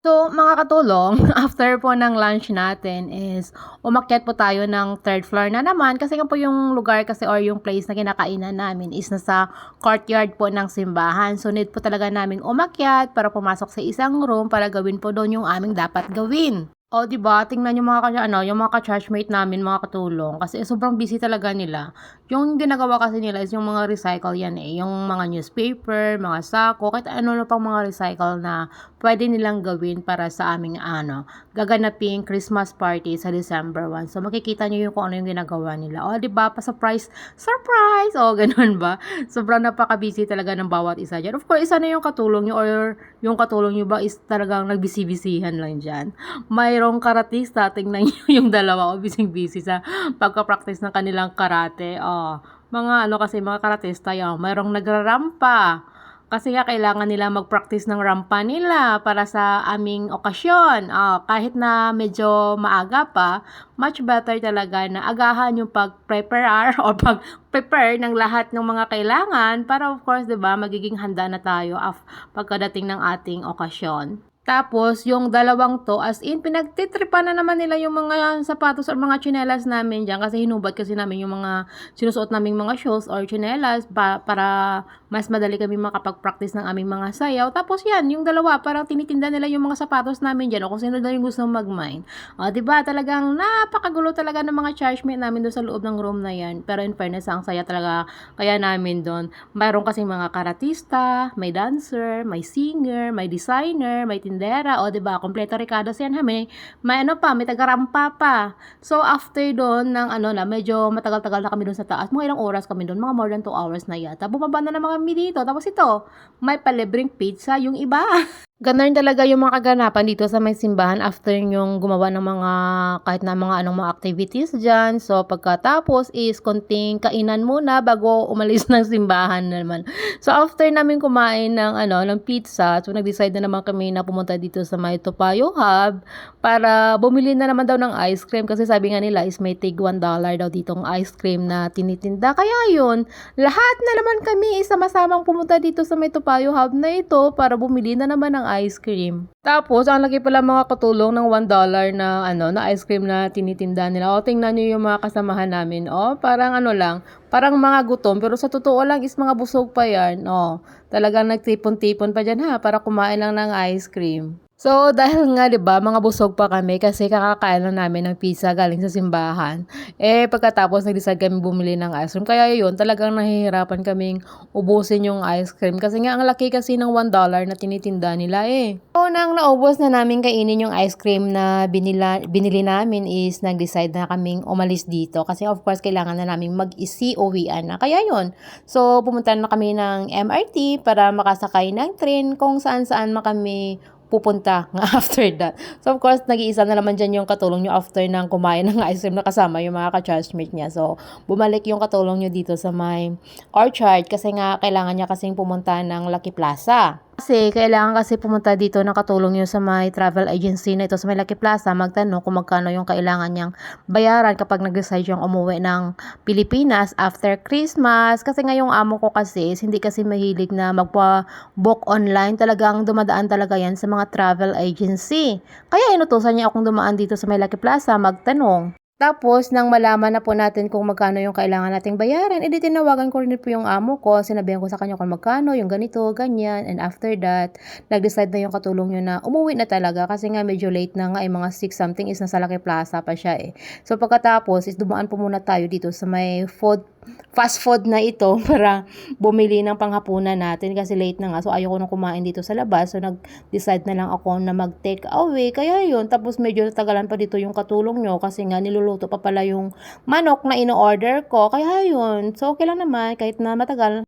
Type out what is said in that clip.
So, mga katulong, after po ng lunch natin is umakyat po tayo ng third floor na naman kasi nga po yung lugar kasi or yung place na kinakainan namin is nasa courtyard po ng simbahan. So, need po talaga naming umakyat para pumasok sa isang room para gawin po doon yung aming dapat gawin. O, di ba? Tingnan yung mga yung mga ka-chargemate namin, mga katulong kasi sobrang busy talaga nila. Yung ginagawa kasi nila is yung mga recycle yan eh, yung mga newspaper, mga sako, kahit ano na pang mga recycle na pwede nilang gawin para sa aming gaganaping Christmas party sa December 1. So makikita niyo yung kung ano yung ginagawa nila. O, di ba? Pa-surprise, surprise! O, ganun ba? Sobrang napaka-busy talaga ng bawat isa dyan. Of course, isa na yung katulong niyo or yung katulong niyo ba is talagang nagbisi-bisihan lang dyan. Mayroong karatista, tingnan niyo yung dalawa o busy-busy sa pagka-practice ng kanilang karate. Mga kasi mga karatista yan, mayroong nagrarampa. Kasi nga kailangan nila mag-practice ng rampa nila para sa aming okasyon. Kahit na medyo maaga pa, much better talaga na agahan yung pag-prepare or pag-prepare ng lahat ng mga kailangan para of course, 'di ba, magiging handa na tayo pagkadating ng ating okasyon. Tapos, yung dalawang to, as in, pinagtitripan na naman nila yung mga sapatos or mga tsinelas namin dyan kasi hinubad kasi namin yung mga sinusuot naming mga shoes or tsinelas para mas madali kami makapag-practice ng aming mga sayaw. Tapos yan, yung dalawa, parang tinitinda nila yung mga sapatos namin dyan o kung sino daw yung gusto mag-mine. Diba, talagang napakagulo talaga ng mga chargemate namin doon sa loob ng room na yan. Pero in fairness, ang saya talaga kaya namin doon. Mayroon kasing mga karatista, may dancer, may singer, may designer, may tindera, o 'di ba? Kompleto Ricardo yan, ha. May may tagarampa pa. So after doon ng medyo matagal-tagal na kami doon sa taas. Mga ilang oras kami doon, mga more than 2 hours na yata. Bumaba na naman kami dito. Tapos ito, may palibreng pizza yung iba. Gano'n talaga yung mga kaganapan dito sa may simbahan after yung gumawa ng mga kahit na mga activities diyan. So pagkatapos is konting kainan muna bago umalis ng simbahan naman. So after namin kumain ng pizza, so nag-decide na naman kami na pumunta dito sa may Toa Payoh Hub para bumili na naman daw ng ice cream kasi sabi nga nila is may tig $1 daw ditong ice cream na tinitinda. Kaya yun, lahat na naman kami sama-samang pumunta dito sa may Toa Payoh Hub na ito para bumili na naman ng ice cream. Tapos, ang laki pala mga katulong ng $1 na ice cream na tinitinda nila. Tingnan nyo yung mga kasamahan namin. Parang lang, parang mga gutom. Pero sa totoo lang is mga busog pa yan. Talagang nagtipon-tipon pa dyan para kumain lang ng ice cream. So, dahil nga 'di ba, mga busog pa kami kasi kakakain lang namin ng pizza galing sa simbahan. Pagkatapos nag-decide kami bumili ng ice cream. Kaya 'yun, talagang nahihirapan kaming ubusin yung ice cream kasi nga ang laki kasi ng $1 na tinitinda nila eh. So, nang naubos na namin kainin yung ice cream na binili namin is nag-decide na kaming umalis dito kasi of course kailangan na naming mag-uwian na. Kaya 'yun. So, pumunta na kami ng MRT para makasakay ng train kung saan-saan kami pupunta nga after that. So, of course, nag-iisa na naman dyan yung katulong nyo after ng kumain ng ice cream na kasama yung mga ka-chargemate niya. So, bumalik yung katulong nyo dito sa may orchard kasi nga kailangan niya kasing pumunta ng Lucky Plaza. Kasi kailangan kasi pumunta dito ng katulong nyo sa may travel agency na ito sa may Lucky Plaza, magtanong kung magkano yung kailangan niyang bayaran kapag nag-decide yung umuwi ng Pilipinas after Christmas. Kasi nga yung amo ko kasi hindi kasi mahilig na magpa-book online. Talagang dumadaan talaga yan sa mga travel agency. Kaya inutusan niya akong dumaan dito sa may Lucky Plaza magtanong. Tapos, nang malaman na po natin kung magkano yung kailangan nating bayaran, edi tinawagan ko rin po yung amo ko, sinabihan ko sa kanya kung magkano, yung ganito, ganyan, and after that, nag-decide na yung katulong nyo na umuwi na talaga kasi nga medyo late na nga, mga 6 something is nasa Lucky Plaza pa siya eh. So, pagkatapos, is dumaan po muna tayo dito sa may fast food na ito para bumili ng panghapunan natin kasi late na nga. So, ayoko nang kumain dito sa labas. So, nag-decide na lang ako na mag-take away. Kaya yun, tapos medyo tagalan pa dito yung katulong nyo kasi nga niluluto pa pala yung manok na ino-order ko. Kaya yun, so okay lang naman kahit na matagal.